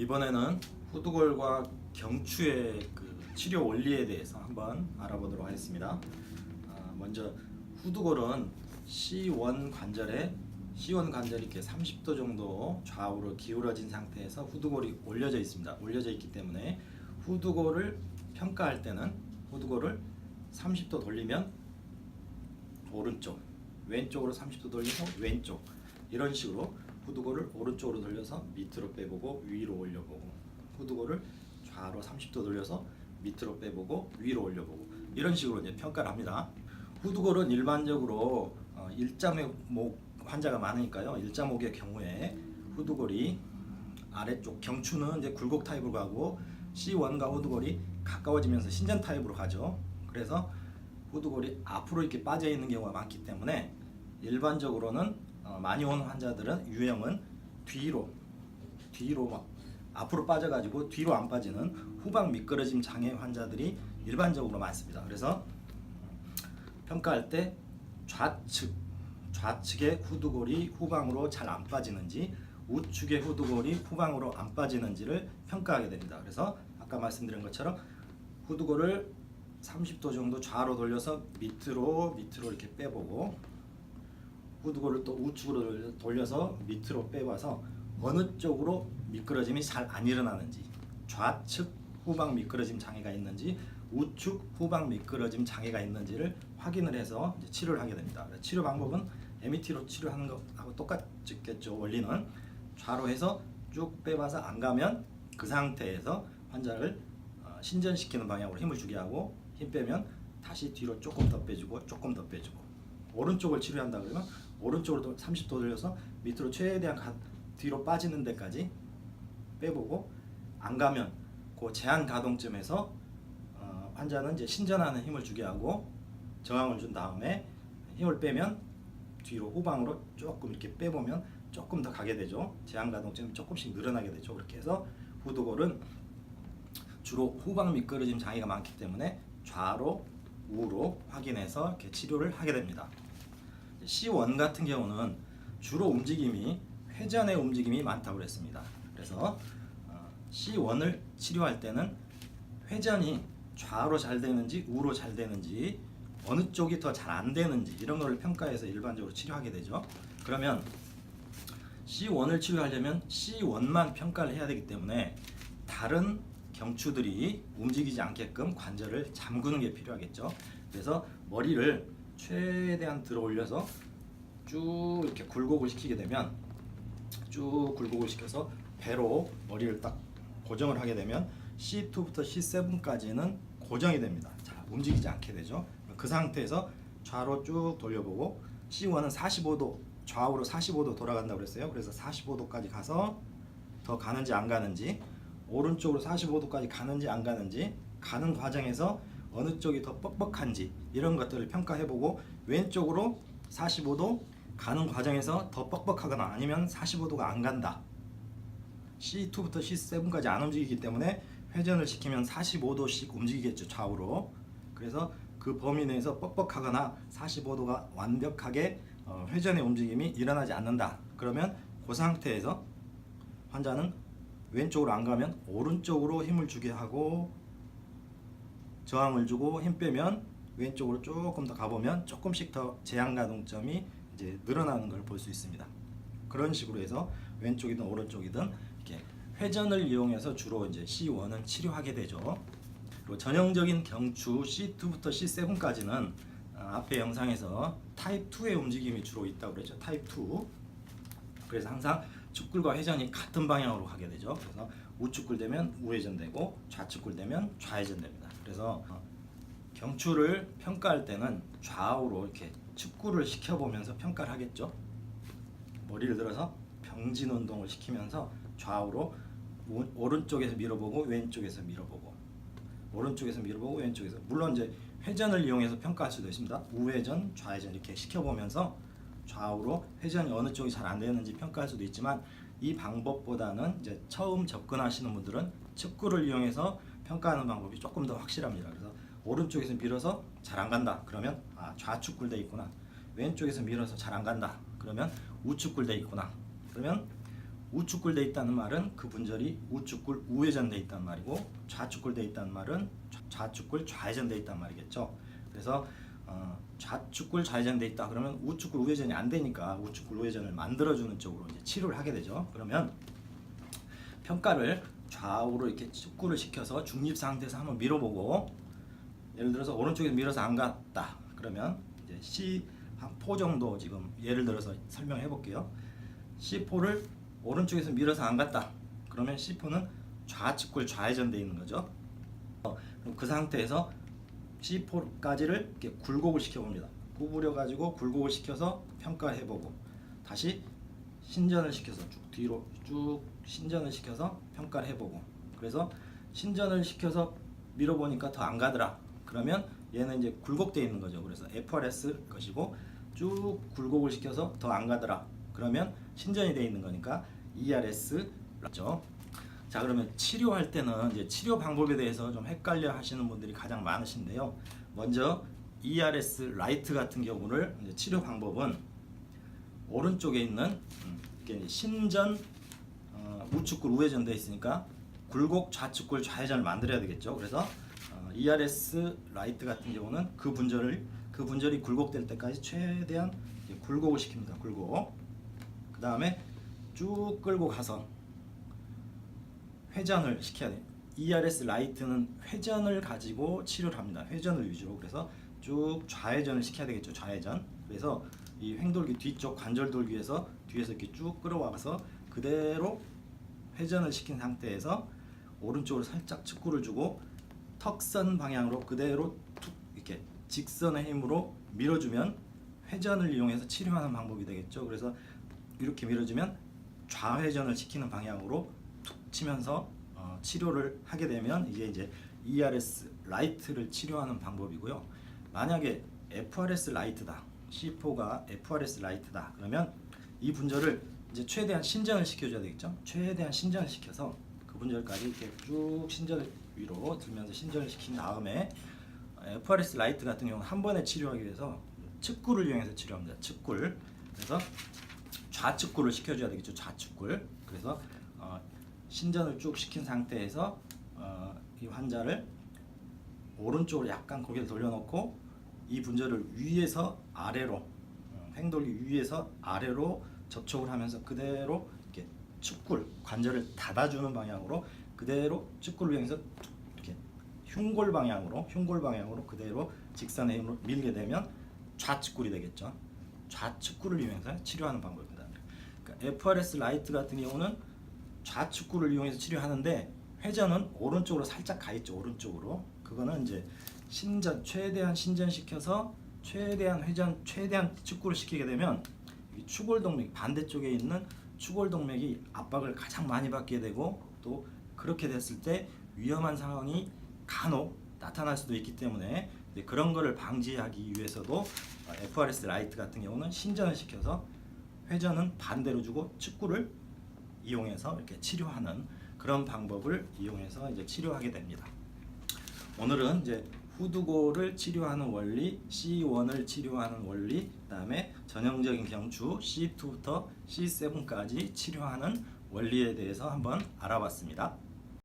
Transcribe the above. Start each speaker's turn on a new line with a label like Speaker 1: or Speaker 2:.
Speaker 1: 이번에는 후두골과 경추의 그 치료 원리에 대해서 한번 알아보도록 하겠습니다. 먼저 후두골은 C1 관절이 이렇게 30도 정도 좌우로 기울어진 상태에서 후두골이 올려져 있습니다. 올려져 있기 때문에 후두골을 평가할 때는 후두골을 30도 돌리면 오른쪽, 왼쪽으로 30도 돌려서 왼쪽, 이런 식으로 후두골을 오른쪽으로 돌려서 밑으로 빼보고 위로 올려보고, 후두골을 좌로 30도 돌려서 밑으로 빼보고 위로 올려보고, 이런 식으로 이제 평가를 합니다. 후두골은 일반적으로 일자목 환자가 많으니까요. 일자목의 경우에 후두골이 아래쪽, 경추는 이제 굴곡 타입으로 가고 C1과 후두골이 가까워지면서 신전 타입으로 가죠. 그래서 후두골이 앞으로 이렇게 빠져 있는 경우가 많기 때문에 일반적으로는 많이 오는 환자들은 유형은 뒤로 막 앞으로 빠져가지고 뒤로 안 빠지는 후방 미끄러짐 장애 환자들이 일반적으로 많습니다. 그래서 평가할 때 좌측의 후두골이 후방으로 잘 안 빠지는지, 우측의 후두골이 후방으로 안 빠지는지를 평가하게 됩니다. 그래서 아까 말씀드린 것처럼 후두골을 30도 정도 좌로 돌려서 밑으로 이렇게 빼보고, 후두골을 또 우측으로 돌려서 밑으로 빼봐서 어느 쪽으로 미끄러짐이 잘 안 일어나는지, 좌측 후방 미끄러짐 장애가 있는지 우측 후방 미끄러짐 장애가 있는지를 확인을 해서 이제 치료를 하게 됩니다. 치료 방법은 MET로 치료하는 것하고 똑같겠죠. 원리는 좌로 해서 쭉 빼봐서 안 가면 그 상태에서 환자를 신전시키는 방향으로 힘을 주게 하고, 힘 빼면 다시 뒤로 조금 더 빼주고 조금 더 빼주고, 오른쪽을 치료한다 그러면 오른쪽으로 30도 돌려서 밑으로 최대한 뒤로 빠지는 데까지 빼보고, 안 가면 그 제한 가동점에서 환자는 이제 신전하는 힘을 주게 하고 저항을 준 다음에 힘을 빼면 뒤로 후방으로 조금 이렇게 빼보면 조금 더 가게 되죠. 제한 가동점이 조금씩 늘어나게 되죠. 그렇게 해서 후두골은 주로 후방 미끄러짐 장애가 많기 때문에 좌로 우로 확인해서 이렇게 치료를 하게 됩니다. C1 같은 경우는 주로 움직임이 회전의 움직임이 많다고 그랬습니다. 그래서 C1을 치료할 때는 회전이 좌로 잘 되는지 우로 잘 되는지, 어느 쪽이 더 잘 안 되는지, 이런 거를 평가해서 일반적으로 치료하게 되죠. 그러면 C1을 치료하려면 C1만 평가를 해야 되기 때문에 다른 경추들이 움직이지 않게끔 관절을 잠그는 게 필요하겠죠. 그래서 머리를 최대한 들어 올려서 쭉 이렇게 굴곡을 시키게 되면, 쭉 굴곡을 시켜서 배로 머리를 딱 고정을 하게 되면 C2부터 C7까지는 고정이 됩니다. 자, 움직이지 않게 되죠. 그 상태에서 좌로 쭉 돌려보고, C1은 45도, 좌우로 45도 돌아간다고 그랬어요. 그래서 45도까지 가서 더 가는지 안 가는지, 오른쪽으로 45도까지 가는지 안 가는지, 가는 과정에서 어느 쪽이 더 뻑뻑한지, 이런 것들을 평가해보고, 왼쪽으로 45도 가는 과정에서 더 뻑뻑하거나 아니면 45도가 안 간다, C2부터 C7까지 안 움직이기 때문에 회전을 시키면 45도씩 움직이겠죠, 좌우로. 그래서 그 범위 내에서 뻑뻑하거나 45도가 완벽하게 회전의 움직임이 일어나지 않는다. 그러면 그 상태에서 환자는 왼쪽으로 안 가면 오른쪽으로 힘을 주게 하고, 저항을 주고 힘 빼면 왼쪽으로 조금 더 가보면 조금씩 더 제한 가동점이 이제 늘어나는 걸 볼 수 있습니다. 그런 식으로 해서 왼쪽이든 오른쪽이든 이렇게 회전을 이용해서 주로 이제 C1은 치료하게 되죠. 그리고 전형적인 경추 C2부터 C7까지는 앞에 영상에서 타입 2의 움직임이 주로 있다고 그랬죠. 타입 2. 그래서 항상 측굴과 회전이 같은 방향으로 가게 되죠. 그래서 우측굴 되면 우회전되고 좌측굴 되면 좌회전됩니다. 그래서 경추를 평가할 때는 좌우로 이렇게 측굴을 시켜보면서 평가를 하겠죠. 머리를 들어서 병진 운동을 시키면서 좌우로 오른쪽에서 밀어보고 왼쪽에서 밀어보고, 오른쪽에서 밀어보고 왼쪽에서, 물론 이제 회전을 이용해서 평가할 수도 있습니다. 우회전, 좌회전 이렇게 시켜보면서 좌우로 회전이 어느 쪽이 잘 안 되는지 평가할 수도 있지만, 이 방법보다는 이제 처음 접근하시는 분들은 측구를 이용해서 평가하는 방법이 조금 더 확실합니다. 그래서 오른쪽에서 밀어서 잘 안 간다 그러면 좌측 굴대 있구나, 왼쪽에서 밀어서 잘 안 간다 그러면 우측 굴대 있구나, 그러면 우측골 돼 있다는 말은 그 분절이 우측골 우회전 돼 있다는 말이고, 좌측골 돼 있다는 말은 좌측골 좌회전 돼 있다는 말이겠죠. 그래서 좌측골 좌회전 돼 있다 그러면 우측골 우회전이 안 되니까 우측골 우회전을 만들어주는 쪽으로 이제 치료를 하게 되죠. 그러면 평가를 좌우로 이렇게 축구를 시켜서 중립 상태에서 한번 밀어보고, 예를 들어서 오른쪽에 밀어서 안 갔다 그러면 이제 C4 정도 지금 예를 들어서 설명해 볼게요. C4를 오른쪽에서 밀어서 안 갔다 그러면 C4는 좌측골 좌회전 돼 있는 거죠. 그럼 그 상태에서 C4까지를 이렇게 굴곡을 시켜봅니다. 구부려 가지고 굴곡을 시켜서 평가해 보고, 다시 신전을 시켜서 쭉 뒤로 쭉 신전을 시켜서 평가를 해보고, 그래서 신전을 시켜서 밀어보니까 더 안 가더라 그러면 얘는 이제 굴곡되어 있는 거죠. 그래서 FRS 것이고, 쭉 굴곡을 시켜서 더 안 가더라 그러면 신전이 되어 있는 거니까 ERS죠. 자, 그러면 치료할 때는 이제 치료 방법에 대해서 좀 헷갈려 하시는 분들이 가장 많으신데요. 먼저 ERS 라이트 같은 경우를 이제 치료 방법은 오른쪽에 있는 이게 신전 우측골 우회전 되어 있으니까 굴곡 좌측골 좌회전을 만들어야 되겠죠. 그래서 ERS 라이트 같은 경우는 그 분절이 굴곡될 때까지 최대한 굴곡을 시킵니다. 굴곡. 그 다음에 쭉 끌고 가서 회전을 시켜야 돼요. ERS 라이트는 회전을 가지고 치료를 합니다. 회전을 위주로. 그래서 쭉 좌회전을 시켜야 되겠죠. 좌회전. 그래서 이 횡돌기 뒤쪽 관절돌기에서 뒤에서 이렇게 쭉 끌어와서 그대로 회전을 시킨 상태에서 오른쪽으로 살짝 측구를 주고 턱선 방향으로 그대로 툭 이렇게 직선의 힘으로 밀어주면 회전을 이용해서 치료하는 방법이 되겠죠. 그래서 이렇게 밀어주면 좌회전을 시키는 방향으로 툭 치면서 치료를 하게 되면 이게 이제 ERS 라이트를 치료하는 방법이고요. 만약에 FRS 라이트다, C4가 FRS 라이트다 그러면 이 분절을 이제 최대한 신전을 시켜줘야 되겠죠. 최대한 신전을 시켜서 그 분절까지 이렇게 쭉 신전을 위로 들면서 신전을 시킨 다음에, FRS 라이트 같은 경우는 한 번에 치료하기 위해서 측구를 이용해서 치료합니다. 측굴. 그래서 좌측굴을 시켜줘야 되겠죠. 좌측굴. 그래서 신전을 쭉 시킨 상태에서 이 환자를 오른쪽으로 약간 고개를 돌려놓고 이 분절을 위에서 아래로 횡돌기 위에서 아래로 접촉을 하면서 그대로 이렇게 측굴 관절을 닫아주는 방향으로 그대로 측굴을 이용해서 이렇게 흉골 방향으로 그대로 직선의 힘으로 밀게 되면 좌측굴이 되겠죠. 좌측굴을 이용해서 치료하는 방법입니다. 그러니까 FRS 라이트 같은 경우는 좌측굴을 이용해서 치료하는데 회전은 오른쪽으로 살짝 가 있죠. 오른쪽으로. 그거는 이제 신전 최대한 신전시켜서 최대한 회전 최대한 측구를 시키게 되면 이 추골동맥 반대쪽에 있는 추골동맥이 압박을 가장 많이 받게 되고, 또 그렇게 됐을 때 위험한 상황이 간혹 나타날 수도 있기 때문에 그런 거를 방지하기 위해서도 FRS 라이트 같은 경우는 신전을 시켜서 회전은 반대로 주고 측구를 이용해서 이렇게 치료하는 그런 방법을 이용해서 이제 치료하게 됩니다. 오늘은 이제 후두골을 치료하는 원리, C1을 치료하는 원리, 그다음에 전형적인 경추 C2부터 C7까지 치료하는 원리에 대해서 한번 알아봤습니다.